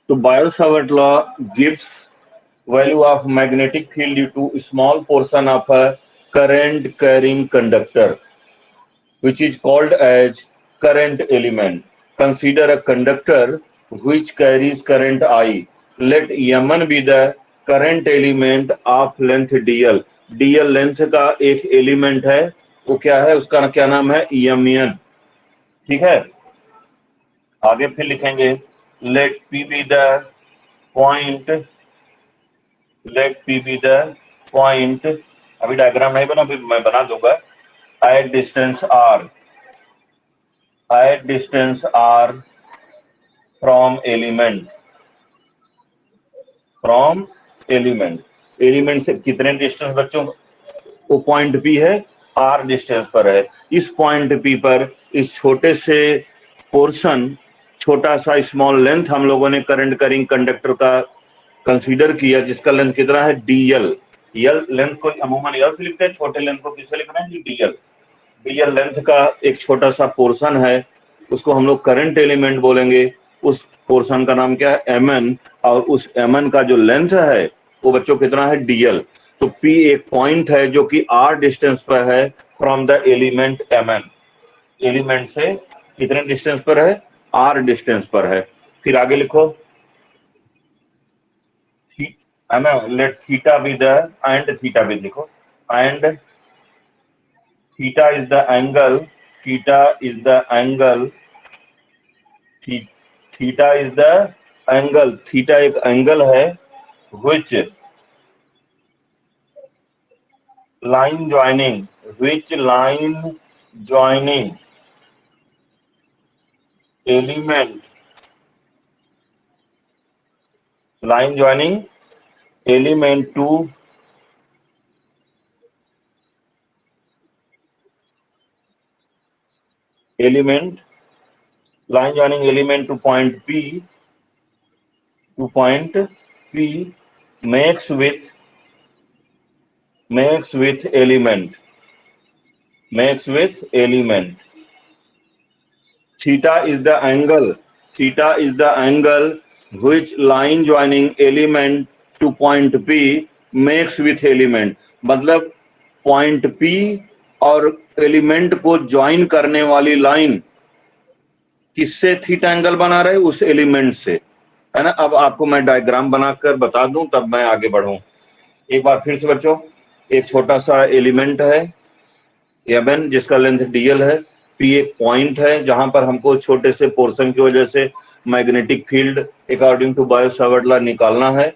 तो Biot-Savart law gives value of magnetic field due to small portion of a current carrying conductor, which is called as current element. Consider a conductor which carries current I. Let Mn be the current element of length dl. dl length का एक element है, वो क्या है, उसका क्या नाम है, Mn. ठीक है, आगे फिर लिखेंगे let P be the point, let P be the point. अभी डायग्राम नहीं बना, फिर मैं बना दूंगा. At distance r from element, element से कितने डिस्टेंस बच्चों, वो पॉइंट P है, r डिस्टेंस पर है. इस पॉइंट P पर इस छोटे से पोर्शन, छोटा सा स्मॉल लेंथ हम लोगों ने करंट कैरिंग कंडक्टर का कंसीडर किया, जिसका लेंथ कितना है, dl. यल लेंथ को अमूमन यल से लिखते हैं, छोटे लेंथ को किससे लिखना है, dl. dl लेंथ का एक छोटा सा पोर्शन है, उसको हम लोग करंट एलिमेंट बोलेंगे. उस पोर्शन का नाम क्या है, mn, और उस mn का जो लेंथ है वो बच्चों कितना है, dl. तो P एक पॉइंट है जो कि r डिस्टेंस पर है from the element mn. Element से कितने डिस्टेंस पर है, r डिस्टेंस पर है. फिर आगे लिखो, let theta be the, and theta भी लिखो, and theta is the angle, theta is the angle, theta is the angle, theta एक एंगल है which line joining element, line joining element to line joining element to point P, makes with element. Theta is the angle which line joining element to point P makes with element. मतलब point P और element को join करने वाली line किससे theta angle बना रहे, उस element से, है ना. अब आपको मैं डायग्राम बनाकर बता दूं तब मैं आगे बढ़ूं. एक बार फिर से बच्चों, एक छोटा सा एलिमेंट है Mn जिसका लेंथ dl है. P एक पॉइंट है जहां पर हमको छोटे से पोर्शन की वजह से magnetic field according to Biot Savart law निकालना है,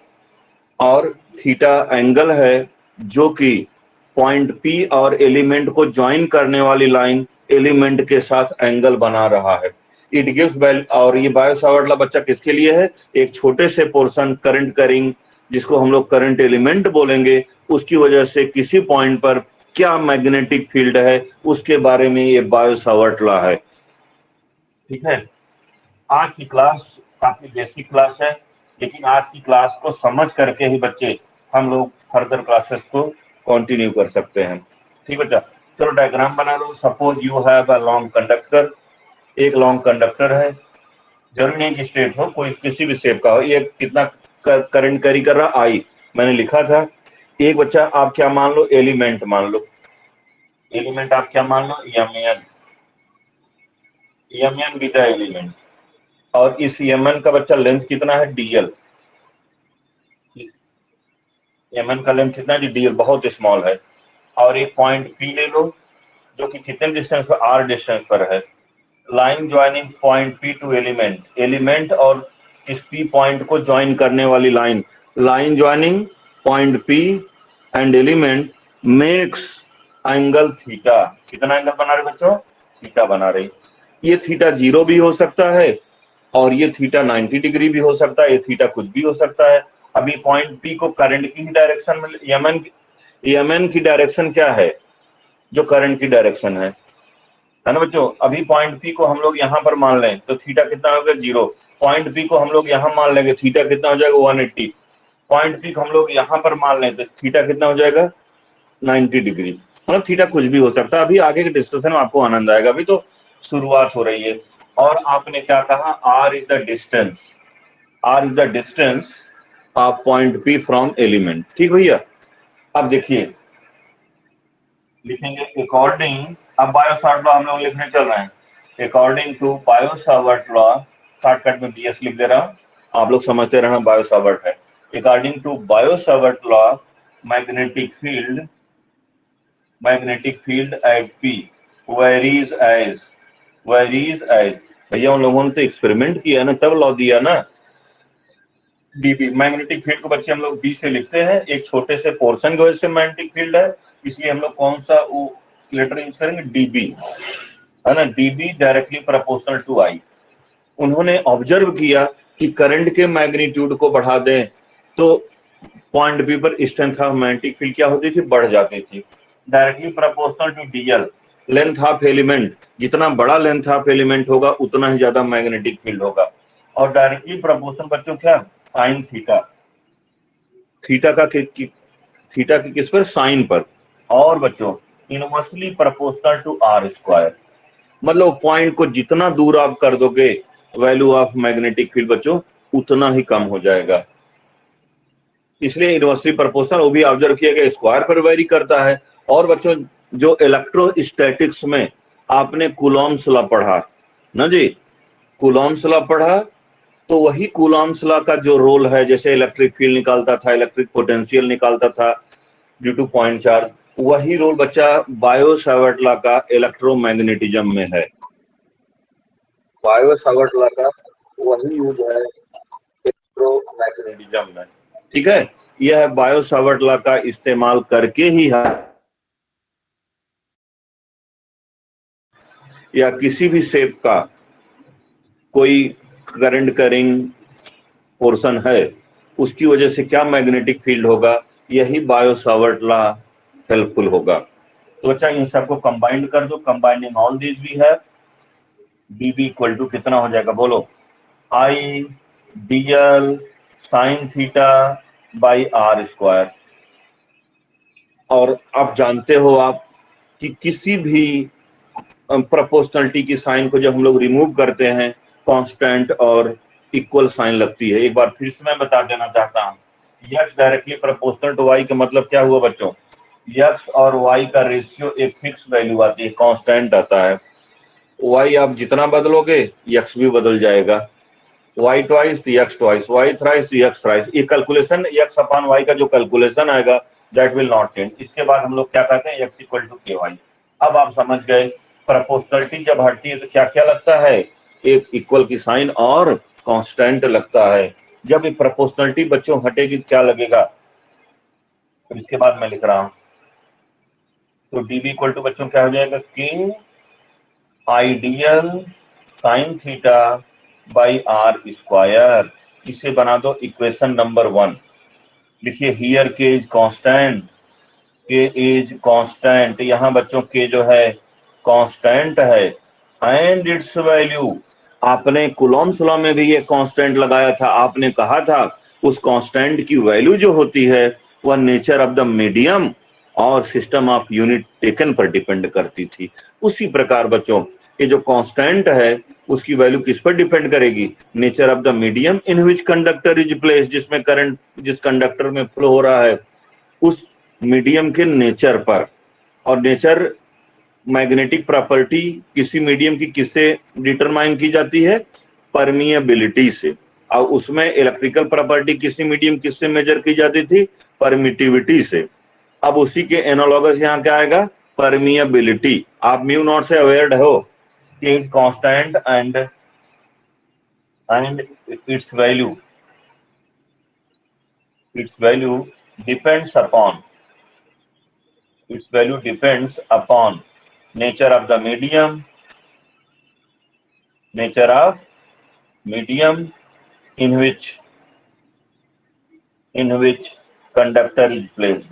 और थीटा एंगल है जो कि पॉइंट P और एलिमेंट को ज्वाइन करने वाली लाइन एलिमेंट के साथ एंगल बना रहा है. इट गिव्स वैल्यू, और ये बायो-सावर्ट लॉ बच्चा किसके लिए है, एक छोटे से पोर्शन करंट कैरिंग, जिसको हम लोग करंट एलिमेंट बोलेंगे, उसकी वजह से किसी पॉइंट पर क्या मैग्नेटिक फील्ड है उसके बारे में ये बायो-सावर्ट लॉ है. ठीक है, आज की क्लास काफी बेसिक क्लास है, लेकिन आज की क्लास को समझ करके ही बच्चे हम लोग फर्दर क्लासेस को कंटिन्यू कर सकते हैं. ठीक बच्चा, चलो डायग्राम बना लो. Suppose you have a long conductor, एक लॉन्ग कंडक्टर है, जरूरी नहीं कि स्ट्रेट हो, कोई किसी भी शेप का हो. ये कितना करंट कैरी कर रहा, आई, मैंने लिखा था. एक बच्चा आप क्या मान लो, एलिमेंट मान लो, एलिमेंट आप क्या मान लो, Mn भी द एलिमेंट, और इस Mn का बच्चा लेंथ कितना है, dl. इस Mn का लेंथ कितना है, dl, बहुत स्मॉल है. और एक पॉइंट P ले लो जो कि कितने डिस्टेंस पर, r डिस्टेंस पर है. Line joining point P to element और इस P पॉइंट को ज्वाइन करने वाली line joining point P and element makes angle theta. कितना एंगल बना रहे बच्चों, थीटा बना रही. ये थीटा 0 भी हो सकता है और ये थीटा 90 डिग्री भी हो सकता है, ये थीटा कुछ भी हो सकता है. अभी पॉइंट P को करंट की डायरेक्शन में, Mn की डायरेक्शन क्या है, जो करंट की डायरेक्शन है ना बच्चों. अभी पॉइंट P को हम लोग यहाँ पर मान लें तो थीटा कितना होगा, 0. पॉइंट P को हम लोग यहाँ मान लेंगे, थीटा कितना हो जाएगा, 180. पॉइंट P को हम लोग यहाँ पर मान लें तो थीटा कितना हो जाएगा, 90 डिग्री. मतलब थीटा कुछ भी हो सकता है. अभी आगे के डिस्कशन में आपको आनंद आएगा, अभी तो शुरुआत हो रही है. और आपने क्या कहा, r is the distance, r is the distance of point p from element. ठीक भैया, अब देखिए लिखेंगे अकॉर्डिंग, अब बायो-सावर्ट लॉ हम लोग लिखने चल रहे हैं। According to Biot Savart law, shortcut में BS लिख दे रहा हूं, आप लोग समझते रहना बायो-सावर्ट है। According to Biot Savart law, magnetic field at P varies as भैया उन लोगों ने तो एक्सपेरिमेंट किया ना, तब लॉ दिया ना। डीबी मैग्नेटिक फील्ड को बच्चे हम लोग बी से लिखते हैं, एक छोटे से पोर्शन की वजह से मैग्नेटिक फील्ड है, इसलिए हम लोग कौन सा वो लेटर यूज करेंगे, डीबी, है ना। डीबी डायरेक्टली प्रोपोर्शनल टू आई। उन्होंने ऑब्जर्व किया कि करंट के मैग्नीट्यूड को बढ़ा दें तो पॉइंट बी पर स्ट्रेंथ ऑफ मैग्नेटिक फील्ड क्या होती थी, बढ़ जाती थी। Directly proportional to dl, length of element, जितना बड़ा लेंथ ऑफ एलिमेंट होगा उतना ही ज्यादा मैग्नेटिक फील्ड होगा। और डायरेक्टली प्रोपोर्शनल बच्चों क्या, साइन थीटा, थीटा की किस पर, साइन पर। और बच्चों inversely proportional to r square, मतलब पॉइंट को जितना दूर आप कर दोगे वैल्यू ऑफ मैग्नेटिक फील्ड बच्चों उतना ही कम हो जाएगा। इसलिए इनवर्सली प्रोपोर्शनल, वो भी ऑब्जर्व किया गया, स्क्वायर पर वेरी करता है। और बच्चों जो इलेक्ट्रोस्टैटिक्स में आपने कूलॉम्स लॉ पढ़ा ना जी, कूलॉम्स लॉ पढ़ा, तो वही कूलॉम्स लॉ का जो रोल है, जैसे इलेक्ट्रिक फील्ड निकालता था, इलेक्ट्रिक पोटेंशियल निकालता था ड्यू टू पॉइंट चार्ज, वही रोल बच्चा बायो-सावर्ट लॉ का इलेक्ट्रोमैग्नेटिज्म में है। बायो-सावर्ट लॉ का वही यूज है इलेक्ट्रोमैग्नेटिज्म में। ठीक है, यह बायो-सावर्ट लॉ का इस्तेमाल करके ही है, या किसी भी शेप का कोई करंट करिंग पोर्शन है, उसकी वजह से क्या मैग्नेटिक फील्ड होगा, यही बायो-सावर्ट लॉ हेल्पफुल होगा। तो बच्चा इन सबको कंबाइंड कर दो, combining all this we have, dB equal to कितना हो जाएगा, बोलो, i dl sine theta by are square. और आप जानते हो आप कि किसी भी प्रोपोर्शनलिटी की साइन को जब हम लोग रिमूव करते हैं कांस्टेंट और इक्वल साइन लगती है। एक बार फिर से मैं बता देना चाहता हूँ, x directly proportional to y का मतलब क्या हुआ बच्चों, x और y का रेशियो एक फिक्स वैल्यू आती है, कांस्टेंट आता है। y आप जितना बदलोगे x भी बदल जाएगा, y ट्वाइस तो x ट्वाइस, y थ्राइस तो x थ्राइस। ये कैलकुलेशन x अपॉन y का जो कैलकुलेशन आएगा दैट विल नॉट चेंज। इसके बाद हम लोग क्या कहते हैं, x इक्वल टू ky। अब आप समझ गए प्रोपोर्शनलिटी जब हटती है तो क्या क्या लगता है, एक इक्वल की साइन और कांस्टेंट लगता है। जब ये प्रोपोर्शनलिटी बच्चों हटेगी क्या लगेगा, तो इसके बाद मैं लिख रहा हूं, तो dB इक्वल टू बच्चों क्या हो जाएगा, k i dl sine theta by are square. इसे बना दो इक्वेशन नंबर 1। लिखिए here k is constant, k is constant, यहां बच्चों के जो है कांस्टेंट है, एंड इट्स वैल्यू, आपने कूलॉम्स लॉ में भी ये कांस्टेंट लगाया था, आपने कहा था उस कांस्टेंट की वैल्यू जो होती है वह नेचर ऑफ द मीडियम और सिस्टम ऑफ यूनिट टेकन पर डिपेंड करती थी। उसी प्रकार बच्चों ये जो कांस्टेंट है उसकी वैल्यू किस पर डिपेंड करेगी, nature of the medium in which conductor is placed, जिसमें करंट जिस कंडक्टर में फ्लो हो रहा है उस मीडियम के नेचर पर। और नेचर, मैग्नेटिक प्रॉपर्टी किसी मीडियम की किससे डिटरमाइन की जाती है, परमिएबिलिटी से। और उसमें इलेक्ट्रिकल प्रॉपर्टी किसी मीडियम किससे मेजर की जाती थी, परमिटिविटी से। अब उसी के एनालॉगस यहाँ क्या आएगा, परमिएबिलिटी। आप म्यू नॉट से अवेयर्ड हो कि it's constant and its value depends upon nature of the medium in which conductor is placed,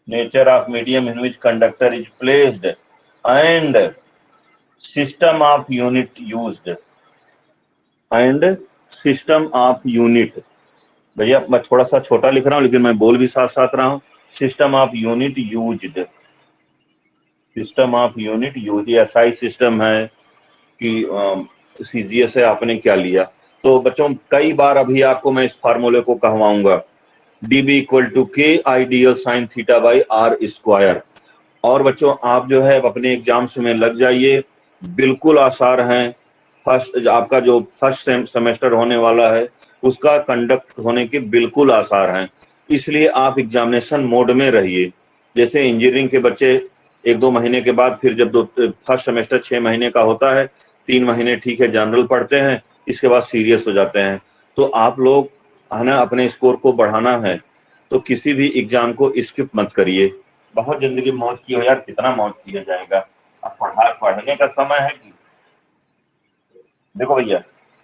nature of medium in which conductor is placed, and system of unit used, भैया मैं थोड़ा सा छोटा लिख रहा हूं लेकिन मैं बोल भी साथ साथ रहा हूं, सिस्टम ऑफ यूनिट यूज्ड, ये ऐसा ही सिस्टम है कि सीजीएस है, आपने क्या लिया, तो बच्चों कई बार अभी आपको मैं इस फार्मूले को कहवाऊंगा, dB equal to k i dl sine theta by are square. और बच्चों आप जो है अपने एग्जाम्स में लग जाइए, बिल्कुल आसार हैं। फर्स्ट आपका जो फर्स्ट सेमेस्टर होने वाला है उसका कंडक्ट होने के बिल्कुल आसार हैं, इसलिए आप एग्जामिनेशन मोड में रहिए। जैसे इंजीनियरिंग के बच्चे 1-2 महीने के बाद फिर जब फर्स्ट सेमेस्टर 6 महीने का होता है, 3 महीने ठीक है जनरल पढ़ते हैं, इसके बाद सीरियस हो जाते हैं। तो आप लोग है ना अपने स्कोर को बढ़ाना है तो किसी भी एग्जाम को स्किप मत करिए। बहुत जिंदगी मौज की हो यार, कितना मौज किया जाएगा। अब पढ़ने का समय है कि देखो भैया,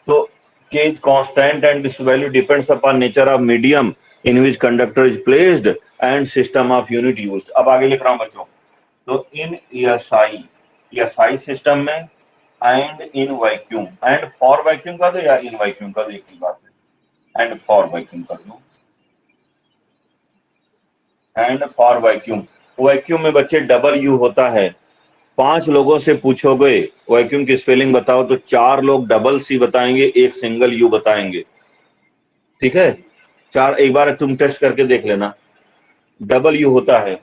तो k is constant and this value depends upon nature of medium in which conductor is placed and system of unit used। अब आगे लिख रहा हूं बच्चों, तो इन ESI सिस्टम में and in vacuum, and for vacuum कर दो या इन वैक्यूम कर दो, एक ही बात है, एंड फॉर वैक्यूम कर दो, एंड फॉर वैक्यूम। वैक्यूम में बच्चे डबल यू होता है। 5 लोगों से पूछोगे वैक्यूम की स्पेलिंग बताओ तो 4 लोग डबल सी बताएंगे, एक सिंगल यू बताएंगे। ठीक है, 4 एक बार तुम टेस्ट करके देख लेना। डबल यू होता है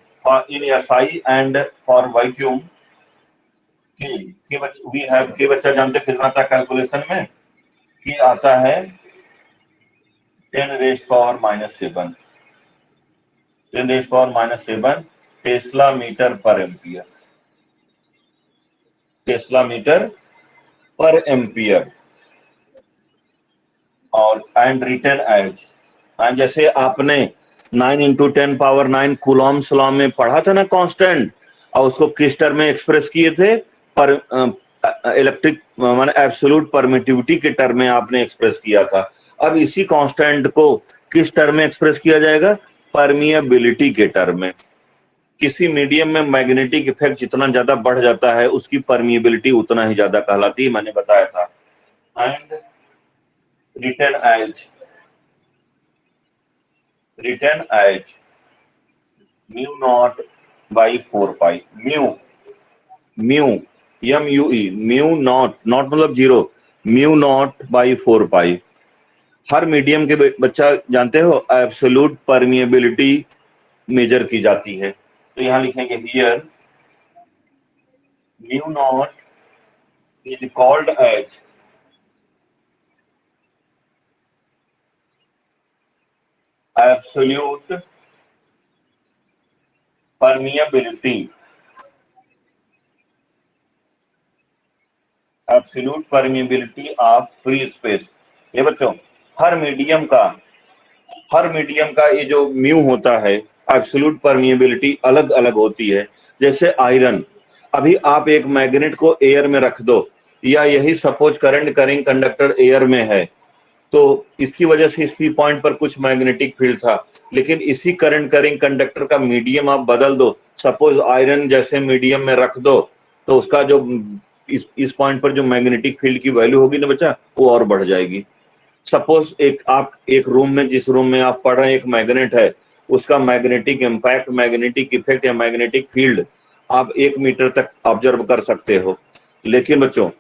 in SI and for vacuum. के बच्चा जानते कितना था कैलकुलेशन में? कि आता है 10⁻⁻7 10⁻⁻7 टेस्ला मीटर पर एम्पियर, टेस्ला मीटर पर एम्पियर। और एंड रिटर्न एज, जैसे आपने 9 × 10⁻9 कूलॉम्स लॉ में पढ़ा था ना कांस्टेंट, और उसको किस टर्म में एक्सप्रेस किए थे? पर इलेक्ट्रिक माने एब्सोल्यूट परमिटिविटी के टर्म में आपने एक्सप्रेस किया था। अब इसी कांस्टेंट को किस टर्म में एक्सप्रेस किया जाएगा? परमिएबिलिटी के टर्म में। किसी मीडियम में मैग्नेटिक इफेक्ट जितना ज्यादा बढ़ जाता है उसकी परमिएबिलिटी उतना ही ज्यादा कहलाती है, मैंने बताया था। And written as mu naught by 4 pi, mu naught मतलब 0, mu naught by 4 pi। Her medium के बच्चा जानते हो एब्सोल्यूट परमिएबिलिटी मेजर की जाती है, तो यहां लिखेंगे here mu naught is called as absolute permeability, absolute permeability of free space. ये बच्चों हर मीडियम का ये जो म्यू होता है, एब्सोल्यूट परमिएबिलिटी अलग अलग होती है। जैसे आयरन, अभी आप एक मैग्नेट को एयर में रख दो, या यही suppose current carrying conductor air में है, तो इसकी वजह से इसी पॉइंट पर कुछ मैग्नेटिक फील्ड था, लेकिन इसी करंट कैरिंग कंडक्टर का मीडियम आप बदल दो, सपोज आयरन जैसे मीडियम में रख दो, तो उसका जो इस पॉइंट पर जो मैग्नेटिक फील्ड की वैल्यू होगी ना बच्चा, वो और बढ़ जाएगी। सपोज आप एक रूम में, जिस रूम में आप पढ़ रहे हैं, एक मैग्नेट है, उसका मैग्नेटिक इंपैक्ट, मैग्नेटिक इफेक्ट या मैग्नेटिक फील्ड आप 1 मीटर तक ऑब्जर्व कर सकते हो। लेकिन बच्चों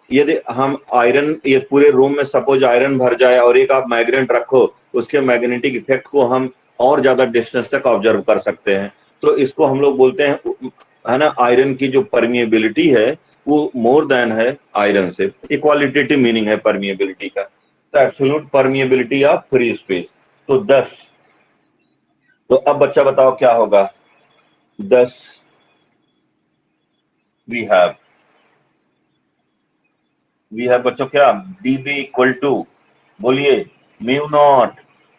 यदि हम आयरन, ये पूरे रूम में सपोज आयरन भर जाए और एक आप मैग्नेट रखो, उसके मैग्नेटिक इफेक्ट को हम और ज्यादा डिस्टेंस तक ऑब्जर्व कर सकते हैं। तो इसको हम लोग बोलते हैं, है ना, आयरन की जो परमिएबिलिटी है वो मोर देन है आयरन से। इक्वालिटेटिव मीनिंग है परमिएबिलिटी का। तो absolute permeability of free space, तो 10। तो अब बच्चा बताओ क्या होगा? 10 वी हैव बच्चों क्या? dB इक्वल टू, बोलिए, mu not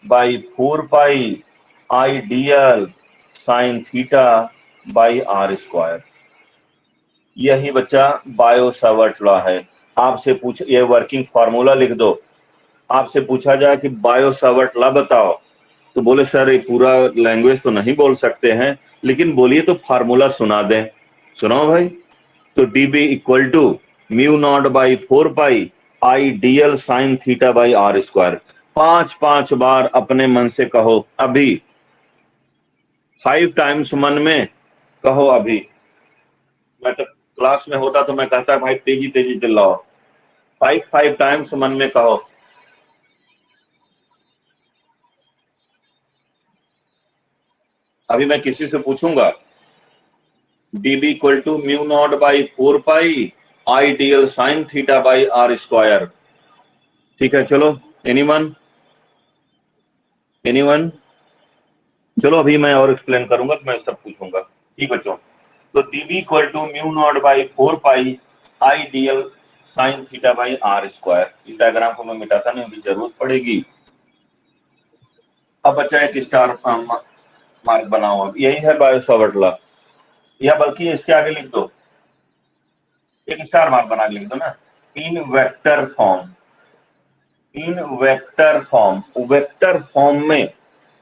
by 4 pi i dl sine theta by are square. यही बच्चा बायो सावर्ट लॉ है। आपसे पूछ, ये वर्किंग फार्मूला लिख दो। आपसे पूछा जाए कि बायो सावर्ट लॉ बताओ, तो बोले सर ये पूरा लैंग्वेज तो नहीं बोल सकते हैं, लेकिन बोलिए तो फार्मूला सुना दें। सुनाओ भाई। तो dB equal to mu not by 4 pi i dl sine theta by are square. 5 बार अपने मन से कहो अभी, 5 टाइम्स मन में कहो अभी। मैं तो क्लास में होता तो मैं कहता भाई तेजी तेजी चिल्लाओ। 5 टाइम्स मन में कहो, अभी मैं किसी से पूछूंगा dB equal to mu not by 4 pi i DL sine theta by are square. ठीक है, चलो, एनीवन एनीवन? चलो अभी मैं और एक्सप्लेन करूंगा तो मैं सब पूछूंगा। ठीक बच्चों, तो dB equal to mu not by 4 pi i DL sine theta by are square. इस डायग्राम को मैं मिटाता नहीं, अभी जरूरत पड़ेगी। अब बच्चा एक स्टार मार्क बनाओ, अब यही है बायो सावर्ट लॉ, या बल्कि इसके आगे लिख दो, एक स्टार मार्क बना के लिख दो ना, इन वेक्टर फॉर्म। इन वेक्टर फॉर्म, वेक्टर फॉर्म में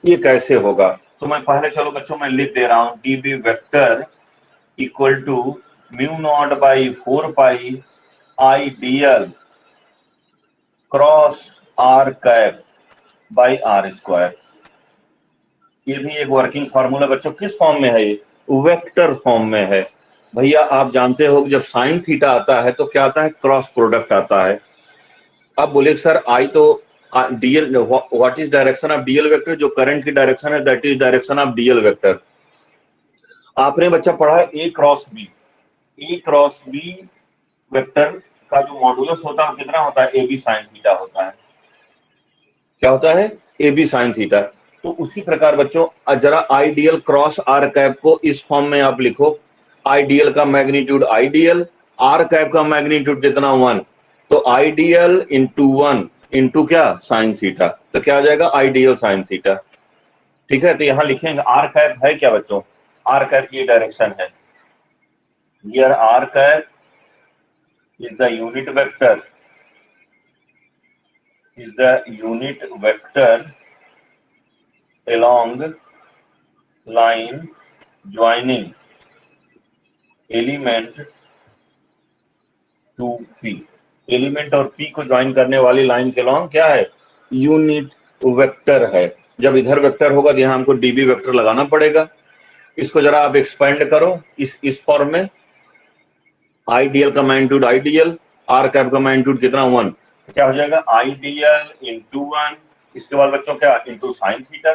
ये कैसे होगा? तो मैं पहले, चलो बच्चों मैं लिख दे रहा हूं, dB vector equal to mu not by 4 pi i dl cross r cap by are square. ये भी एक वर्किंग फॉर्मूला बच्चों, किस फॉर्म में है? ये वेक्टर फॉर्म में है। भैया आप जानते हो जब साइन थीटा आता है तो क्या आता है? क्रॉस प्रोडक्ट आता है। अब बोले सर आई तो DL, what is direction of DL vector? जो करंट की डायरेक्शन है that is direction of DL vector. आपने बच्चा पढ़ा है ए क्रॉस बी। ए क्रॉस बी वेक्टर का जो मॉडुलस होता है कितना होता है? ए बी साइन थीटा होता है। क्या होता है? A B sine theta. तो उसी प्रकार बच्चों जरा आईडीएल क्रॉस आर कैप को इस फॉर्म में आप लिखो, आईडीएल का मैग्नीट्यूड आईडीएल, आर कैप का मैग्नीट्यूड कितना? 1। तो आईडीएल इंटू 1 इंटू क्या? Sign theta. तो क्या आ जाएगा? IDL sine theta. ठीक है, तो यहां लिखेंगे आर कैप है क्या बच्चों? आर कैप की डायरेक्शन है, here r cap is the unit vector, is the unit vector along line joining element to P। Element और P को ज्वाइन करने वाली लाइन के लॉन्ग क्या है? यूनिट वेक्टर है। जब इधर वेक्टर होगा तो यहां हमको डीबी वेक्टर लगाना पड़ेगा। इसको जरा आप एक्सपेंड करो इस फॉर्म में, आईडीएल का मैग्नीट्यूड आईडीएल, आर कैप का मैग्नीट्यूड कितना? 1। क्या हो जाएगा? आईडीएल इंटू 1, इसके बाद बच्चों क्या? Into sine theta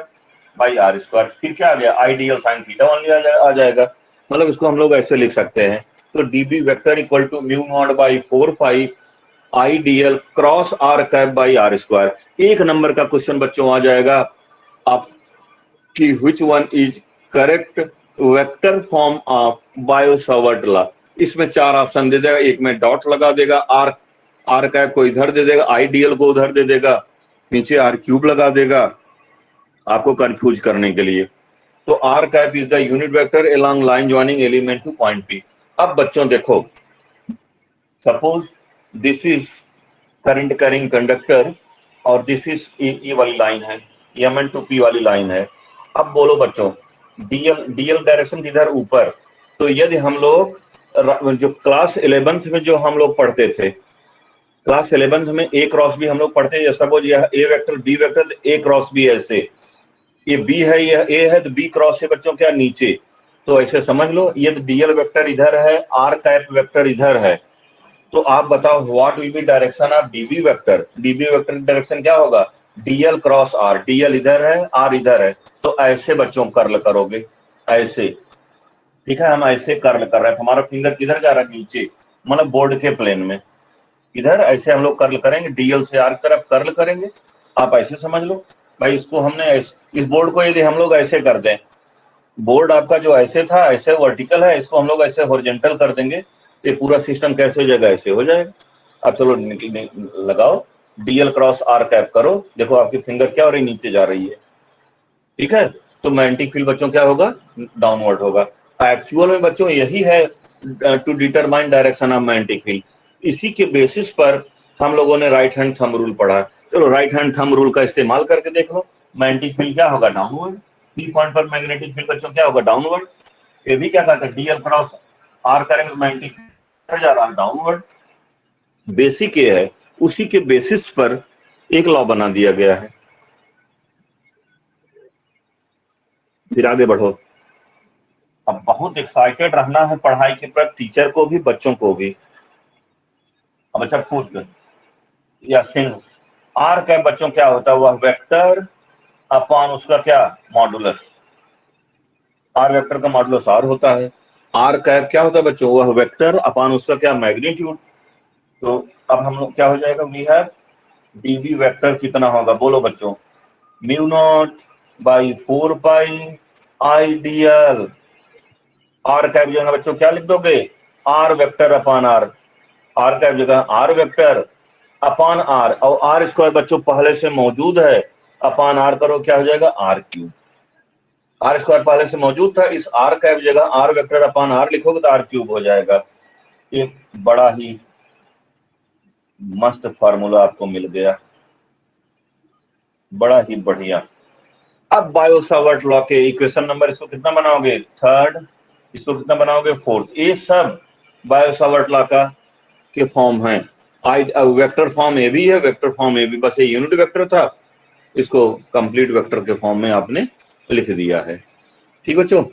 by are square. फिर क्या आ गया? आईडीएल साइन थीटा ओनली आ जाएगा। मतलब इसको हम लोग ऐसे लिख सकते हैं, तो dB vector equal to mu not by 4 pi i dl cross r cap by are square. एक नंबर का क्वेश्चन बच्चों आ जाएगा आप कि which one is correct vector form of Biot Savart law. इसमें 4 ऑप्शन दे देगा, एक में डॉट लगा देगा, आर आर कैप को इधर दे देगा, आईडीएल को उधर दे देगा, नीचे आर क्यूब लगा देगा आपको कंफ्यूज करने के लिए। तो r cap is the unit vector along line joining element to point P. अब बच्चों देखो, suppose this is current carrying conductor और दिस इज ये वाली लाइन है, एम टू पी वाली लाइन है। अब बोलो बच्चों, डीएल डीएल डायरेक्शन किधर? ऊपर। तो यदि हम लोग जो क्लास 11th में जो हम लोग पढ़ते थे, क्लास 11th में ए क्रॉस बी हम लोग पढ़ते हैं। सपोज यह ए वेक्टर बी वेक्टर, ए क्रॉस बी ऐसे, ये बी है यह ए है, तो बी क्रॉस है बच्चों क्या? नीचे। तो ऐसे समझ लो ये तो डीएल वेक्टर इधर है, आर कैप वेक्टर इधर है। तो आप बताओ what will be direction of dB vector? DB vector की डायरेक्शन क्या होगा? DL cross are. डीएल इधर है, आर इधर है, तो ऐसे बच्चों कर्ल करोगे, ऐसे। ठीक है, हम ऐसे कर्ल कर रहे हैं, हमारा फिंगर किधर जा रहा है? नीचे, मतलब बोर्ड के प्लेन में। इधर ऐसे हम लोग कर्ल करेंगे, डीएल से आर की तरफ कर्ल करेंगे। आप ऐसे समझ लो भाई, इसको हमने इस बोर्ड को यदि हम लोग ऐसे कर दें, बोर्ड आपका जो ऐसे था ऐसे वर्टिकल है, इसको हम लोग ऐसे हॉरिजॉन्टल कर देंगे, ये पूरा सिस्टम कैसे हो जाएगा? ऐसे हो जाएगा। अब चलो लगाओ, डीएल क्रॉस आर कैप करो, देखो आपकी फिंगर क्या हो रही? नीचे जा रही है। ठीक है, तो मैग्नेटिक फील्ड बच्चों क्या होगा? डाउनवर्ड होगा। एक्चुअल में बच्चों यही है to determine direction of magnetic field. इसी के बेसिस पर हम लोगों ने राइट हैंड थंब रूल पढ़ा। चलो राइट हैंड थंब रूल का इस्तेमाल करके देख लो, मैग्नेटिक फील्ड क्या होगा? डाउनवर्ड। पी पॉइंट पर मैग्नेटिक फील्ड बच्चों क्या होगा? डाउनवर्ड। ये भी क्या कहते हैं? डीएल क्रॉस आर करेंगे मैग्नेटिक फील्ड जा रहा है डाउनवर्ड। बेसिक ये है, उसी के बेसिस पर एक लॉ बना दिया गया है। फिर आगे बढ़ो। अब बहुत एक्साइटेड रहना है पढ़ाई के प्रति, टीचर को भी बच्चों को भी। अब अच्छा पूछ या सिंस आर कैप बच्चों क्या होता है? वह वेक्टर अपॉन उसका क्या? मॉडुलस। आर वेक्टर का मॉडुलस आर होता है। आर कैप क्या होता है बच्चों? वह वेक्टर अपान उसका क्या? मैग्नीट्यूड। तो अब हम लोग क्या हो जाएगा? वी हैव डीवी वेक्टर कितना होगा बोलो बच्चों? Mu not by 4 pi i d l. R cap जगह बच्चों क्या लिख दोगे? R vector upon r. R cap जगह आर वेक्टर अपान आर, और आर स्क्वायर बच्चों पहले से मौजूद है, अपान आर करो क्या हो जाएगा? Are cube. आर स्क्वायर पहले से मौजूद था, इस आर कैप जगह आर वेक्टर अपान आर लिखोगे तो आर क्यूब हो जाएगा। एक बड़ा ही मस्त फार्मूला आपको मिल गया, बड़ा ही बढ़िया। अब बायो सावर्ट लॉ के इक्वेशन नंबर इसको कितना बनाओगे? थर्ड। इसको कितना बनाओगे? फोर्थ। ये सब बायो सावर्ट लॉ का के फॉर्म है। वेक्टर फॉर्म ए भी है, वेक्टर फॉर्म ए भी, बस ये यूनिट वेक्टर था, इसको कंप्लीट वेक्टर के फॉर्म में आपने लिख दिया है। ठीक बच्चों,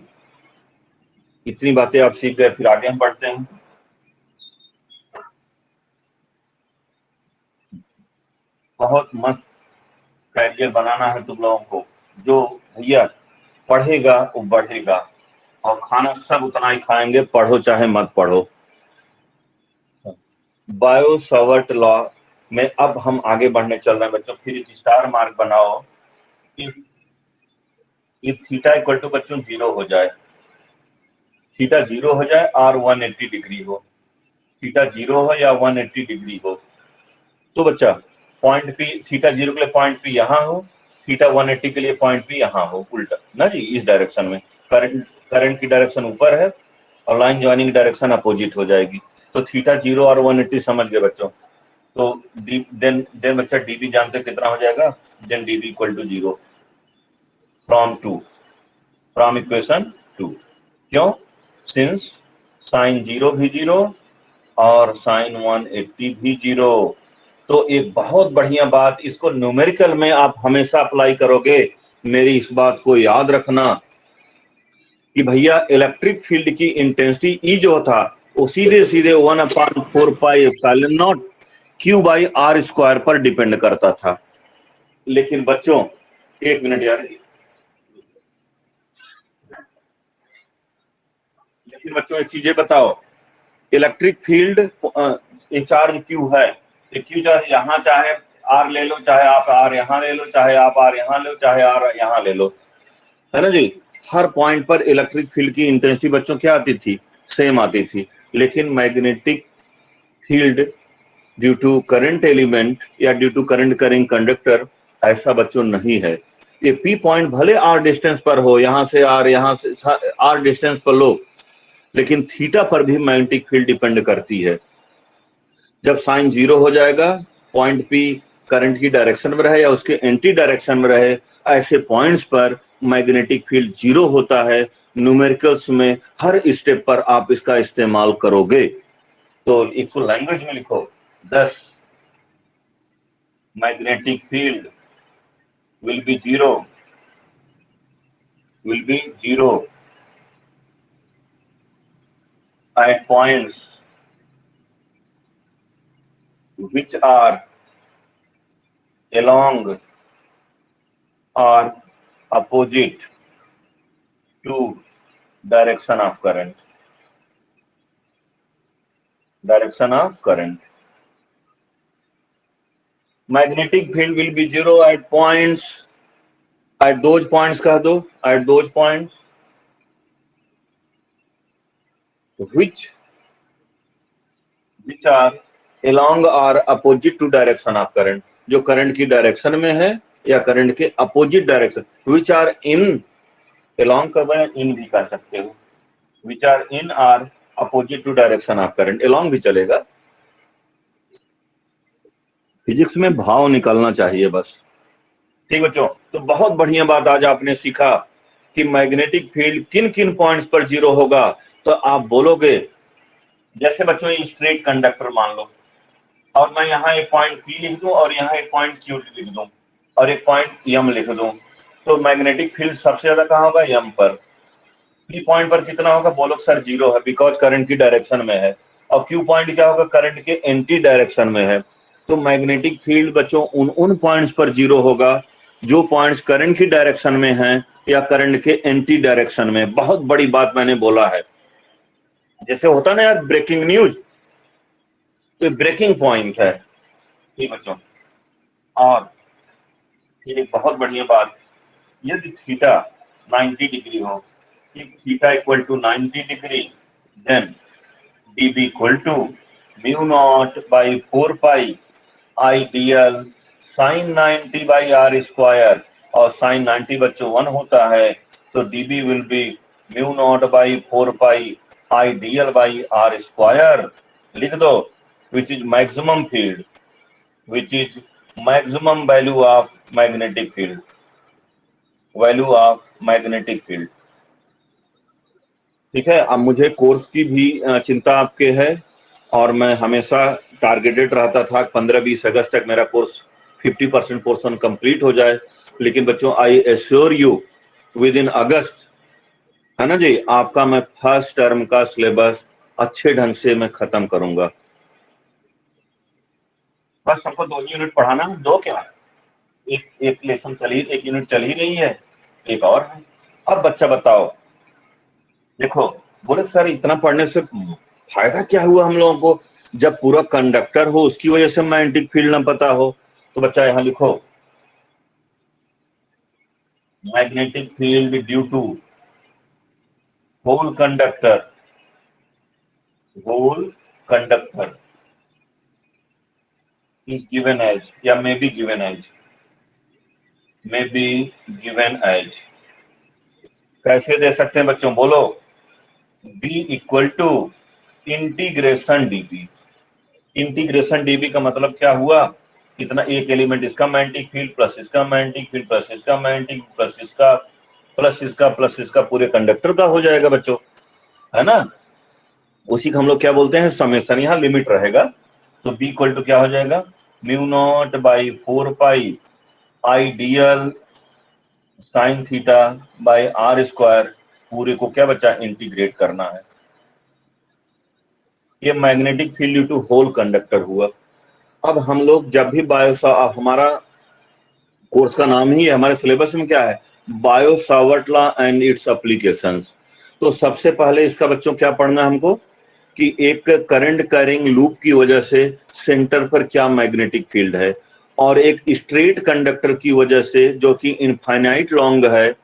इतनी बातें आप सीख गए, फिर आगे हम बढ़ते हैं। बहुत मस्त कैरियर बनाना है तुम लोगों को। जो भैया पढ़ेगा वो बढ़ेगा, और खाना सब उतना ही खाएंगे, पढ़ो चाहे मत पढ़ो। बायो सावर्ट लॉ में अब हम आगे बढ़ने चल रहे हैं बच्चों। फिर एक स्टार मार्क बनाओ कि थीटा इक्वल टू बच्चों 0 हो जाए, थीटा 0 हो जाए और 180 डिग्री हो, थीटा 0 हो या 180 डिग्री हो, तो बच्चा पॉइंट पी, थीटा 0 के लिए पॉइंट पी यहाँ हो, थीटा 180 के लिए पॉइंट पी यहाँ हो, उल्टा ना जी, इस डायरेक्शन में। करंट की डायरेक्शन ऊपर है और लाइन ज्वाइनिंग डायरेक्शन अपोजिट हो जाएगी। तो थीटा 0 और 180 समझ गए बच्चों। तो देन बच्चा डीबी जानते कितना हो जाएगा? Then dB equal to 0 from equation 2। क्यों? सिंस साइन 0 भी 0 और साइन 180 भी 0। तो एक बहुत बढ़िया बात, इसको न्यूमेरिकल में आप हमेशा अप्लाई करोगे। मेरी इस बात को याद रखना कि भैया इलेक्ट्रिक फील्ड की इंटेंसिटी ई जो था वो सीधे सीधे 1/4 pi epsilon nought q by are square पर डिपेंड करता था। लेकिन बच्चों एक मिनट यार, लेकिन बच्चों एक चीजें बताओ, इलेक्ट्रिक फील्ड चार्ज क्यू है, क्यू चार्ज यहाँ चाहे आर ले लो, चाहे आप आर यहाँ ले लो, चाहे आप आर यहाँ ले लो, चाहे आर यहाँ ले लो, है ना जी। हर पॉइंट पर इलेक्ट्रिक फील्ड की इंटेंसिटी बच्चों क्या आती थी? सेम आती थी। लेकिन magnetic field due to current element या due to current carrying conductor ऐसा बच्चों नहीं है। ये पी पॉइंट भले आर डिस्टेंस पर हो, यहां से आर डिस्टेंस पर लो, लेकिन थीटा पर भी मैग्नेटिक फील्ड डिपेंड करती है। जब साइन 0 हो जाएगा, पॉइंट पी करंट की डायरेक्शन में रहे या उसके एंटी डायरेक्शन में रहे, ऐसे पॉइंट्स पर मैग्नेटिक फील्ड 0 होता है। न्यूमेरिकल्स में हर स्टेप पर आप इसका इस्तेमाल करोगे। तो इसको लैंग्वेज में लिखो, thus magnetic field will be zero at points which are along or opposite to direction of current. Magnetic field will be zero at points, at those points कह दो, at those points which are along or opposite to direction of current, जो current की direction में है या current के opposite direction, which are in, along का मैं in भी कर सकते हो, which are in or opposite to direction of current, along भी चलेगा। फिजिक्स में भाव निकलना चाहिए बस। ठीक बच्चों, तो बहुत बढ़िया बात आज आपने सीखा कि मैग्नेटिक फील्ड किन किन पॉइंट्स पर 0 होगा। तो आप बोलोगे, जैसे बच्चों ये स्ट्रेट कंडक्टर मान लो, और मैं यहाँ एक पॉइंट P लिख दूं और यहाँ एक पॉइंट Q लिख दूं और एक पॉइंट M लिख दूं, तो मैग्नेटिक फील्ड सबसे ज्यादा कहाँ होगा? M पर। P पॉइंट पर कितना होगा? बोलो सर 0 है, बिकॉज करंट की डायरेक्शन में है। और Q पॉइंट क्या होगा? करंट के एंटी डायरेक्शन में है। तो मैग्नेटिक फील्ड बच्चों उन पॉइंट्स पर 0 होगा जो पॉइंट्स करंट की डायरेक्शन में हैं या करंट के एंटी डायरेक्शन में। बहुत बड़ी बात मैंने बोला है। जैसे होता ना यार ब्रेकिंग न्यूज, तो ब्रेकिंग पॉइंट है ये बच्चों। और ये एक बहुत बढ़िया बात, यदि थीटा 90 डिग्री हो, if theta equal to 90 degree, then dB equal to mu naught by 4 pi I dl sin 90 by r square, और sin 90 बच्चों 1 होता है, तो dB will be mu naught by 4 pi I dl by r square। लिख दो, which is maximum field, which is maximum value of magnetic field, value of magnetic field। ठीक है। अब मुझे कोर्स की भी चिंता आपके है, और मैं हमेशा टारगेटेड रहता था 15-20 अगस्त तक मेरा कोर्स 50% पोर्शन कंप्लीट हो जाए। लेकिन बच्चों I assure you within August, है ना जी, आपका मैं फर्स्ट टर्म का सिलेबस अच्छे ढंग से मैं खत्म करूंगा। बस हमको 2 यूनिट पढ़ाना, 2 क्या, एक लेसन चली, 1 यूनिट चल ही रही है, एक और है। अब बच्चा बताओ, देखो बोले सर इतना पढ़ने से फायदा क्या हुआ हम लोगों को, जब पूरा कंडक्टर हो उसकी वजह से मैग्नेटिक फील्ड ना पता हो। तो बच्चा यहां लिखो, magnetic field due to whole conductor is given as, या may be given as, कैसे दे सकते हैं बच्चों बोलो, B equal to integration dB. Integration dB का मतलब क्या हुआ, कितना, एक एलिमेंट इसका मैग्नेटिक फील्ड प्लस इसका मैग्नेटिक फील्ड प्लस इसका मैग्नेटिक प्लस इसका प्लस इसका पूरे कंडक्टर का हो जाएगा बच्चों, है ना। उसी को हम लोग क्या बोलते हैं, समेशन, यहाँ लिमिट रहेगा। तो B इक्वल टू क्या हो जाएगा, mu not by 4 pi i DL sine theta by are square, पूरे को क्या बच्चा इंटीग्रेट करना है। ये magnetic field due to whole conductor हुआ। अब हम लोग जब भी हमारा कोर्स का नाम ही है, हमारे सिलेबस में क्या है, bio Savart law and it's applications. तो सबसे पहले इसका बच्चों क्या पढ़ना है हमको, कि एक करंट कैरिंग लूप की वजह से सेंटर पर क्या मैग्नेटिक फील्ड है, और एक स्ट्रेट कंडक्टर की वजह से जो कि इनफाइनाइट लॉन्ग है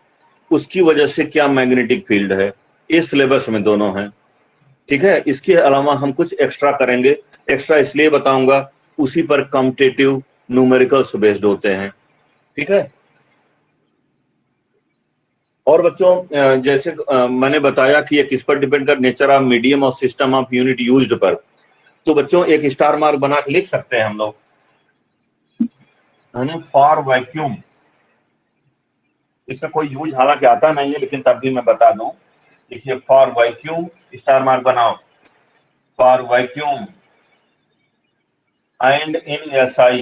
उसकी वजह से क्या मैग्नेटिक फील्ड है। ये सिलेबस में दोनों हैं, ठीक है। इसके अलावा हम कुछ एक्स्ट्रा करेंगे, एक्स्ट्रा इसलिए बताऊंगा उसी पर कॉम्पिटिटिव न्यूमेरिकल्स बेस्ड होते हैं, ठीक है। और बच्चों जैसे मैंने बताया कि ये किस पर डिपेंड कर, नेचर ऑफ मीडियम और सिस्टम ऑफ यूनिट यूज्ड पर। तो बच्चों एक स्टार मार्क बना के लिख सकते हैं हम लोग, है ना, फॉर वैक्यूम। इसका कोई यूज हालांकि आता नहीं है, लेकिन तब भी मैं बता दूं, देखिए फॉर वैक्यूम, स्टार मार्क बनाओ, for vacuum and in SI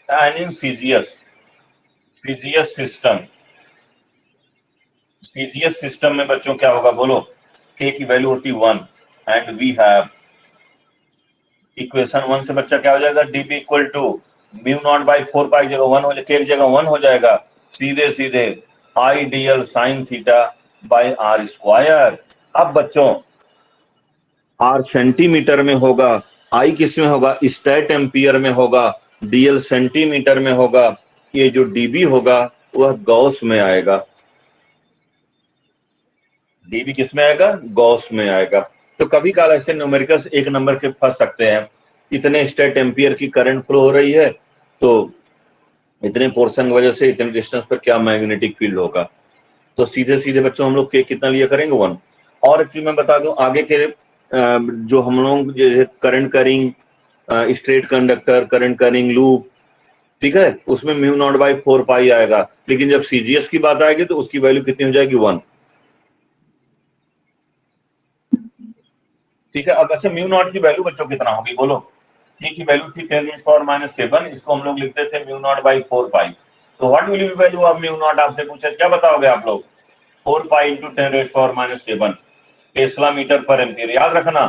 and in CGS system में बच्चों क्या होगा बोलो, k की वैल्यू होती 1 एंड वी हैव इक्वेशन 1 से बच्चा क्या हो जाएगा, dB equal to mu not by 4 pi जगह 1 हो जाएगा, k की जगह 1 हो जाएगा, सीधे सीधे I DL sine theta by are square. अब बच्चों r सेंटीमीटर में होगा, I किस में होगा, स्टेट एम्पियर में होगा, dl सेंटीमीटर में होगा, ये जो dB होगा वह गॉस में आएगा। dB किस में आएगा, गॉस में आएगा। तो कभी काल ऐसे न्यूमेरिकल्स एक नंबर के फंस सकते हैं, इतने स्टेट एम्पियर की करंट फ्लो हो रही है, तो इतने पोर्शन की वजह से इतने डिस्टेंस पर क्या मैग्नेटिक फील्ड होगा। तो सीधे सीधे बच्चों हम लोग के कितना लिया करेंगे, 1। और एक चीज मैं बता दूं, आगे के जो हम लोग जैसे current carrying straight conductor, current carrying loop, ठीक है, उसमें म्यू नॉट बाई 4 पाई आएगा, लेकिन जब सीजीएस की बात आएगी तो उसकी वैल्यू कितनी हो जाएगी, 1, ठीक है। अब अच्छा म्यू नॉट की वैल्यू बच्चों कितना होगी बोलो, k की वैल्यू थी 10⁻⁷, इसको हम लोग लिखते थे म्यू नॉट बाई 4 पाई। तो what will be value of mu not, आपसे पूछे क्या बताओगे आप लोग, 4 पाई इंटू 10⁻⁷ टेस्ला मीटर पर एम्पियर। याद रखना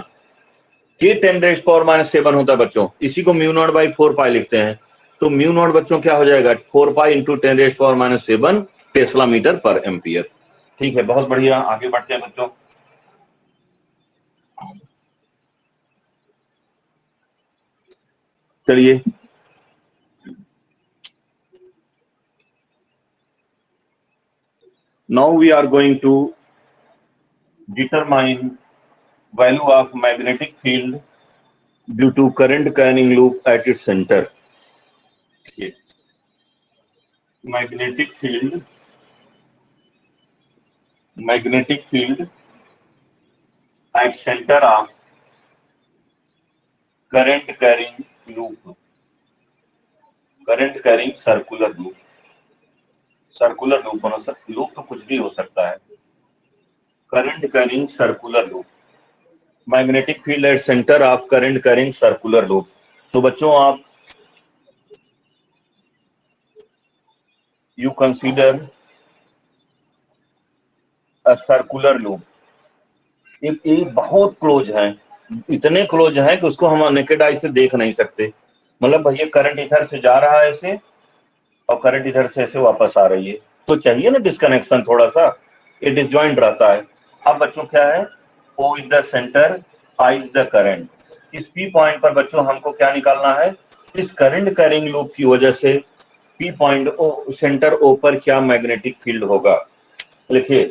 k 10⁻⁷ होता है बच्चों, इसी को म्यू नॉट बाई 4 पाई लिखते हैं। तो म्यू नॉट बच्चों क्या हो जाएगा, 4 पाई इंटू 10⁻⁷ टेस्ला मीटर पर एम्पियर। ठीक है, बहुत बढ़िया, आगे बढ़ते हैं बच्चों। चलिए, now we are going to determine value of magnetic field due to current carrying loop at its center. Magnetic field at center of current carrying loop, current carrying circular loop, circular loop होना sir, loop तो कुछ भी हो सकता है, current carrying circular loop, magnetic field at centre of current carrying circular loop. तो बच्चों आप you consider a circular loop, ये बहुत क्लोज है, इतने क्लोज है कि उसको हम नेकेड आई से देख नहीं सकते। मतलब भैया करंट इधर से जा रहा है ऐसे और करंट इधर से ऐसे वापस आ रही है, तो चाहिए ना डिस्कनेक्शन, थोड़ा सा ये डिसजॉइंट रहता है। अब बच्चों क्या है, O is the centre, I is the current. इस P पॉइंट पर बच्चों हमको क्या निकालना है, इस करंट कैरिंग लूप की वजह से P point O centre O पर क्या मैग्नेटिक फील्ड होगा। लिखिए,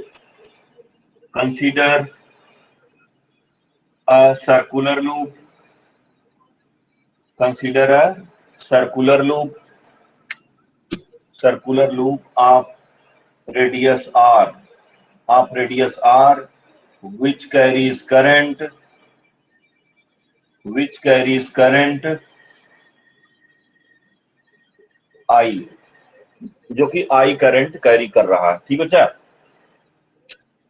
consider a circular loop, consider a circular loop, circular loop of radius r which carries current I, जो कि I करंट कैरी कर रहा है। ठीक है क्या,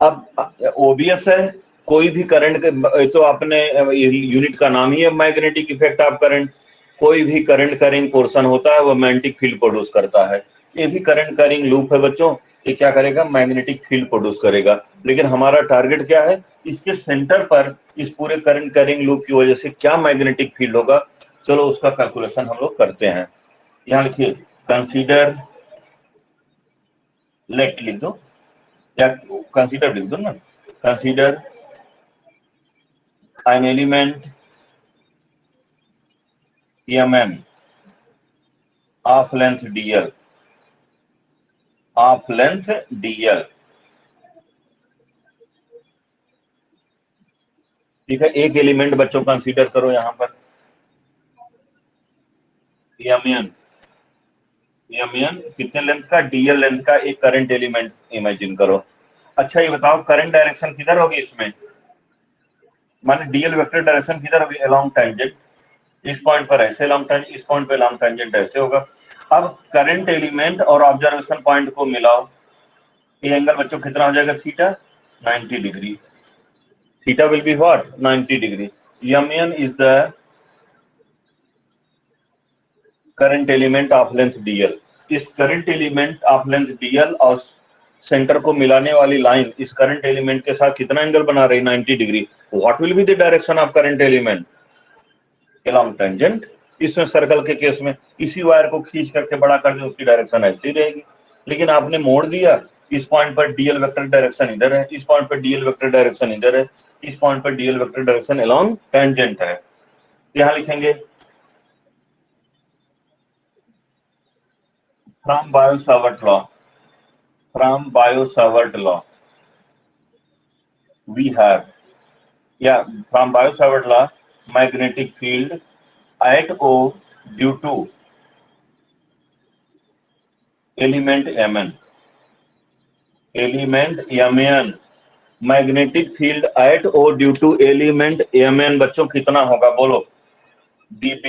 अब ओबियस है, कोई भी करंट के, तो आपने यूनिट का नाम ही है मैग्नेटिक इफेक्ट ऑफ करंट, कोई भी करंट कैरिंग पोर्शन होता है वो मैग्नेटिक फील्ड प्रोड्यूस करता है। ये भी करंट कैरिंग लूप है बच्चों, ये क्या करेगा, मैग्नेटिक फील्ड प्रोड्यूस करेगा। लेकिन हमारा टारगेट क्या है, इसके सेंटर पर इस पूरे करंट कैरिंग लूप की वजह से क्या मैग्नेटिक फील्ड होगा, चलो उसका कैलकुलेशन हम लोग करते हैं। यहाँ लिखिए, कंसीडर, लेट लिख दो या कंसीडर लिख दो ना, consider an element Mn of length dl, ठीक है। एक एलिमेंट बच्चों कंसीडर करो यहाँ पर Mn कितने लेंथ का, dl लेंथ का एक करंट एलिमेंट इमेजिन करो। अच्छा ये बताओ करंट डायरेक्शन किधर होगी इसमें, माने डीएल वेक्टर डायरेक्शन किधर होगी, अलोंग टेंजेंट, इस पॉइंट पर ऐसे अलोंग टेंजेंट, इस पॉइंट पे अलोंग टेंजेंट ऐसे होगा। अब करंट एलिमेंट और ऑब्जर्वेशन पॉइंट को मिलाओ, ये एंगल बच्चों कितना हो जाएगा, theta 90 degree, theta will be what 90 degree. Mn is the current element of length dl, इस current element of length dl और सेंटर को मिलाने वाली लाइन इस करंट एलिमेंट के साथ कितना एंगल बना रही, 90 degree. What will be the direction of current element, along tangent. इसमें सर्कल के केस में इसी वायर को खींच करके बड़ा कर दे, उसकी डायरेक्शन ऐसी रहेगी। लेकिन आपने मोड़ दिया, इस पॉइंट पर डीएल वेक्टर डायरेक्शन इधर है, इस पॉइंट पर डीएल वेक्टर डायरेक्शन इधर है, इस पॉइंट पर DL vector direction along tangent है। यहां लिखेंगे from Biot Savart law we have, या from Biot Savart law magnetic field at O due to element Mn, magnetic field at O due to element Mn बच्चों कितना होगा, बोलो dp,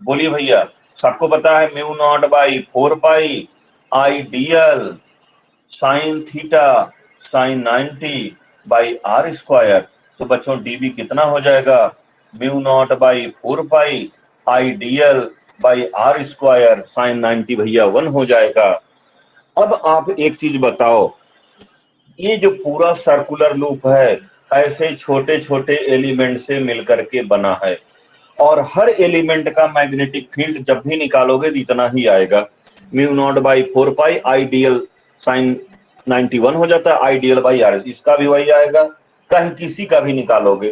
बोलिए भैया, सबको पता है mu not by 4 pi i dl sine theta sine 90 by are square. तो बच्चों db कितना हो जाएगा, mu not by 4 pi i dl by are square sine 90 भैया 1 हो जाएगा। अब आप एक चीज बताओ, ये जो पूरा सर्कुलर लूप है ऐसे छोटे छोटे एलिमेंट से मिलकर के बना है, और हर एलिमेंट का मैग्नेटिक फील्ड जब भी निकालोगे इतना ही आएगा, mu not by 4 pi i dl sine 91 हो जाता है, आई dl बाई आर, इसका भी वही आएगा, कहीं किसी का भी निकालोगे।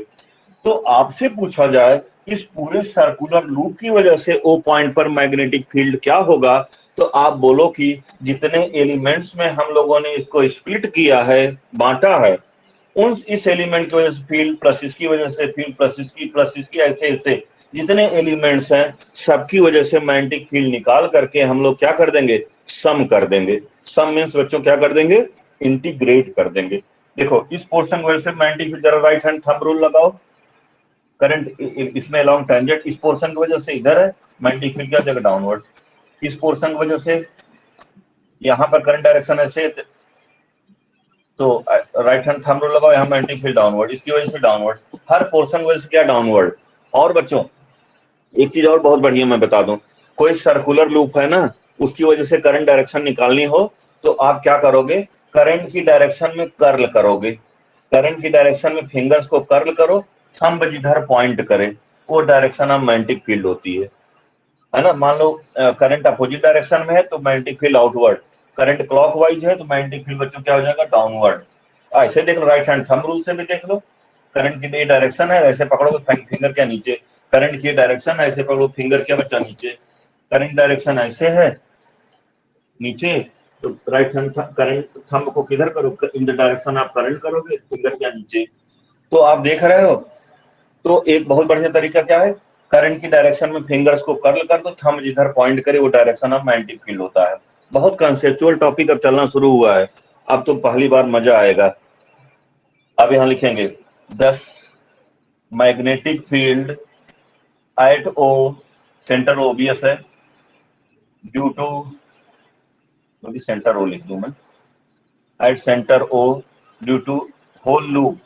तो आपसे पूछा जाए इस पूरे सर्कुलर लूप की वजह से ओ पॉइंट पर मैग्नेटिक फील्ड क्या होगा, तो आप बोलो कि जितने एलिमेंट्स में हम लोगों ने इसको स्प्लिट किया है, बांटा है, उन इस एलिमेंट की वजह से फील्ड प्लस इसकी वजह से फील्ड प्लस इसकी ऐसे ऐसे जितने एलिमेंट्स हैं सबकी वजह से मैग्नेटिक फील्ड निकाल करके हम लोग क्या कर देंगे, सम कर देंगे। सम मीन्स बच्चों क्या कर देंगे, इंटीग्रेट कर देंगे। देखो इस पोर्शन की वजह से मैग्नेटिक फील्ड, जरा राइट हैंड थंब रूल लगाओ, करंट इसमें अलॉन्ग टेंजेंट, इस पोर्शन की वजह से इधर है, मैग्नेटिक फील्ड क्या जगह डाउनवर्ड, इस पोर्शन की वजह से यहाँ पर करंट डायरेक्शन ऐसे, तो राइट हैंड थंब रूल लगाओ, यहाँ मैग्नेटिक फील्ड डाउनवर्ड, इसकी वजह से डाउनवर्ड, हर पोर्शन की वजह से क्या डाउनवर्ड। और बच्चों एक चीज और बहुत बढ़िया मैं बता दूं, कोई सर्कुलर लूप है ना, उसकी वजह से करंट डायरेक्शन निकालनी हो तो आप क्या करोगे, करंट की डायरेक्शन में कर्ल करोगे, करंट की डायरेक्शन में फिंगर्स को कर्ल करो, थंब जिधर पॉइंट करे वो डायरेक्शन ऑफ मैग्नेटिक फील्ड होती है ना। मान लो करंट अपोजिट डायरेक्शन में है तो magnetic field outward, current clockwise है तो मैग्नेटिक फील्ड बच्चों क्या हो जाएगा, डाउनवर्ड। ऐसे देख लो, राइट हैंड थंब रूल से भी देख लो, करंट की ये डायरेक्शन है, ऐसे पकड़ो फिंगर क्या नीचे, करंट की डायरेक्शन ऐसे पकड़ो, फिंगर क्या बच्चा नीचे, करंट डायरेक्शन ऐसे है नीचे, तो राइट हैंड करंट थंब को किधर करो, इन द डायरेक्शन आप करंट करोगे, फिंगर क्या नीचे। तो आप देख रहे हो, तो एक बहुत बढ़िया तरीका क्या है, करंट की डायरेक्शन में फिंगर्स को कर्ल कर दो, थंब जिधर पॉइंट करे वो डायरेक्शन ऑफ मैग्नेटिक फील्ड होता है। बहुत कंसेप्चुअल टॉपिक अब चलना शुरू हुआ है, अब तो पहली बार मजा आएगा। अब यहां लिखेंगे 10 magnetic field at O, centre obvious है, ड्यू टू, सेंटर ओ लिख दूं मैं, at centre O due to whole loop,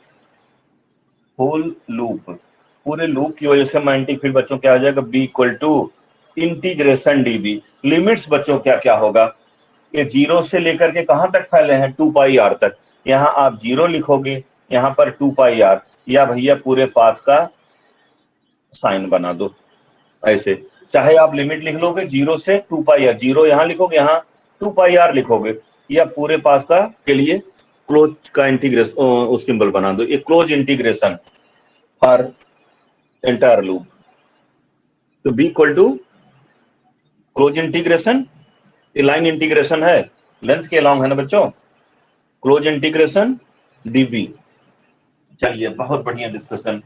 whole loop, पूरे लूप की वजह से मैग्नेटिक फील्ड बच्चों क्या आ जाएगा, B equal to integration dB. Limits बच्चों क्या क्या होगा, ये जीरो से लेकर के कहां तक फैले हैं, 2 पाई आर तक, यहाँ आप जीरो लिखोगे, यहाँ पर 2 पाई आर, या भैया पूरे पाथ का साइन बना दो ऐसे, चाहे आप लिमिट लिख लोगे जीरो से 2 पाई आर, जीरो यहाँ लिखोगे, यहाँ 2 पाई आर लिखोगे, या पूरे पाथ का के लिए क्लोज का इंटीग्रेशन सिंबल बना दो, ये close integration for entire loop. तो B equal to close integration, ये लाइन इंटीग्रेशन है, लेंथ के अलॉन्ग है ना बच्चों, क्लोज इंटीग्रेशन डीबी। चलिए बहुत बढ़िया डिस्कशन।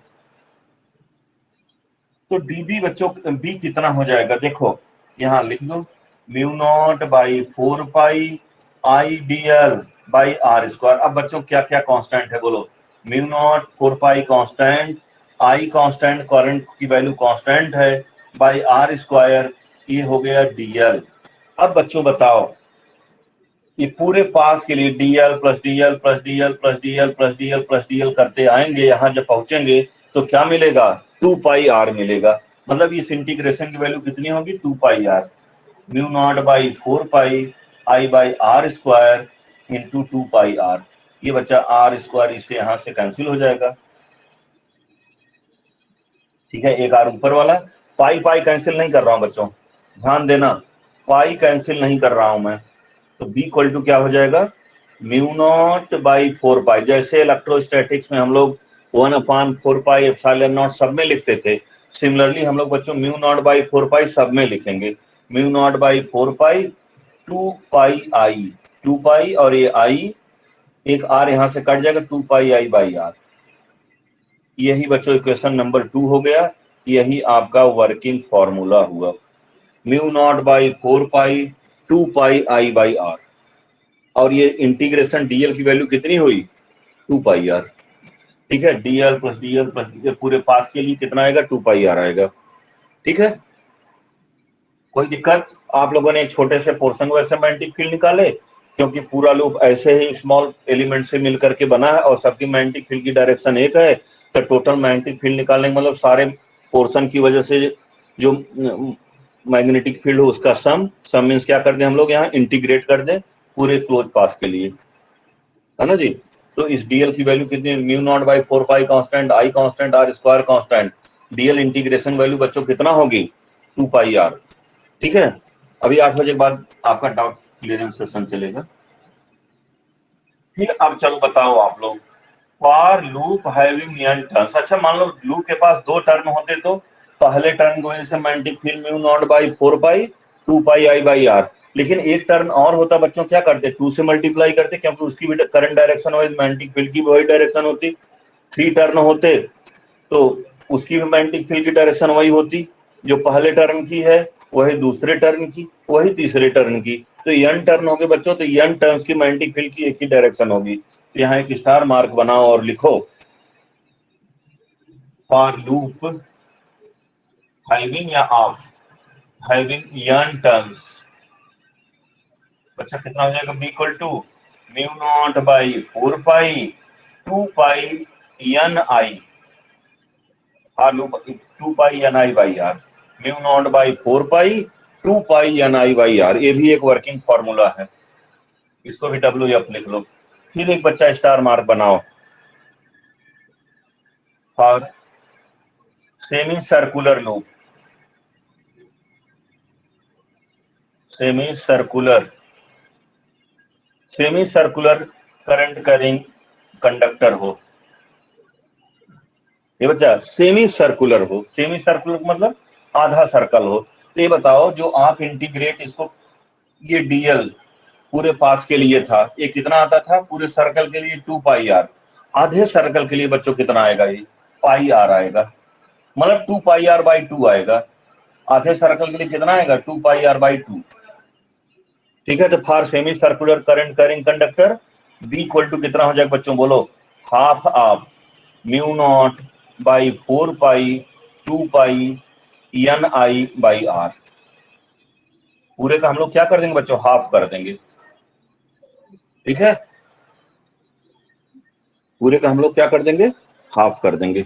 तो डीबी बच्चों बी कितना हो जाएगा, देखो यहां लिख दो, mu not by 4 pi i dl by are square. अब बच्चों क्या क्या कांस्टेंट है बोलो, mu nought 4 pi constant, i constant, current की वैल्यू कांस्टेंट है, बाई आर स्क्वायर, ये हो गया डीएल। अब बच्चों बताओ, ये पूरे पास के लिए DL plus DL plus DL plus DL plus DL plus DL करते आएंगे, यहां जब पहुंचेंगे तो क्या मिलेगा, 2 पाई आर मिलेगा। मतलब इस इंटीग्रेशन की वैल्यू कितनी होगी, 2 pi R, mu not by 4 pi I by are square into 2 pi R. ये बच्चा आर स्क्वायर इससे यहां से कैंसिल हो जाएगा, ठीक है, एक आर ऊपर वाला, पाई पाई कैंसिल नहीं कर रहा हूं बच्चों, ध्यान देना, पाई कैंसिल नहीं कर रहा हूं मैं। तो बी इक्वल टू क्या हो जाएगा, म्यू नॉट बाई 4 पाई, जैसे इलेक्ट्रोस्टैटिक्स में हम लोग 1/4 पाई एप्सिलॉन नॉट सब में लिखते थे, सिमिलरली हम लोग बच्चों म्यू नॉट बाई 4 पाई सब में लिखेंगे, mu naught by 4 pi 2 pi आई, 2 पाई और ये आई, एक आर यहां से कट जाएगा, 2 पाई आई बाई आर। यही बच्चों इक्वेशन नंबर 2 हो गया, यही आपका वर्किंग फॉर्मूला हुआ, mu not by 4 pi 2 pi I by r, और ये इंटीग्रेशन डीएल की वैल्यू कितनी हुई, 2 पाई आर, ठीक है, DL plus DL plus DL पूरे पास के लिए कितना आएगा, 2 पाई आर आएगा, ठीक है। कोई दिक्कत, आप लोगों ने एक छोटे से पोर्शन वैसे मैग्नेटिक फील्ड निकाले, क्योंकि पूरा लूप ऐसे ही स्मॉल एलिमेंट से मिलकर के बना है और सबकी मैग्नेटिक फील्ड की डायरेक्शन एक है, तो टोटल मैग्नेटिक फील्ड निकालने का मतलब सारे पोर्शन की वजह से जो मैग्नेटिक फील्ड हो उसका सम मीन्स क्या कर दें हम लोग, यहाँ इंटीग्रेट कर दें पूरे क्लोज पाथ के लिए, है ना जी। तो इस डीएल की वैल्यू कितनी, mu not by 4 pi constant, i constant, r square constant, dl integration value बच्चों कितना होगी, 2 पाई आर, ठीक है। अभी 8 बजे के बाद आपका डाउट क्लियरेंस सेशन चलेगा। फिर अब चलो बताओ आप लोग, for loop having n turns. अच्छा मान लो लूप के पास 2 टर्न होते तो पहले टर्न को जैसे magnetic field mu not by 4 pi 2 pi I by r, लेकिन एक टर्न और होता बच्चों, क्या करते 2 से मल्टीप्लाई करते, क्योंकि उसकी भी current direction wise magnetic field की वही डायरेक्शन होती। 3 टर्न होते तो उसकी भी मैग्नेटिक फील्ड की डायरेक्शन वही होती, जो पहले टर्न की है वही दूसरे टर्न की वही तीसरे टर्न की। तो n टर्न हो गए बच्चों, तो n टर्न्स की मैग्नेटिक फील्ड की एक ही डायरेक्शन होगी। तो यहाँ एक स्टार मार्क बनाओ और लिखो फॉर लूप हैविंग या ऑफ हैविंग n टर्न्स, बच्चा कितना हो जाएगा, b equal to mu not by 4 pi 2 pi n i r loop 2 pi n i by r, mu not by 4 pi 2 pi n i by r. ये भी एक working formula है, इसको भी WF लिख लो। फिर एक बच्चा स्टार मार्क बनाओ और semi circular loop, semi circular current carrying conductor हो। ये बच्चा सेमी सर्कुलर हो, सेमी सर्कुलर मतलब आधा सर्कल हो। तो ये बताओ जो आप इंटीग्रेट इसको, ये डीएल पूरे पाथ के लिए था, ये कितना आता था पूरे सर्कल के लिए 2 पाई आर, आधे सर्कल के लिए बच्चों कितना आएगा, ये पाई आर आएगा, मतलब 2 पाई आर बाई 2 आएगा। आधे सर्कल के लिए कितना आएगा 2 पाई आर बाई 2। ठीक है, तो for semi circular current carrying conductor B equal to कितना हो जाएगा बच्चों, बोलो half of mu not by 4 pi 2 pi n i by r. पूरे का हम लोग क्या कर देंगे बच्चों, हाफ कर देंगे। ठीक है, पूरे का हम लोग क्या कर देंगे, हाफ कर देंगे।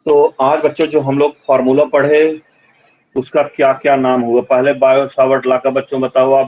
तो आज बच्चों जो हम लोग फॉर्मूला पढ़े उसका क्या क्या नाम हुआ, पहले बायो सावर्ट लॉ का बच्चों बताओ आप।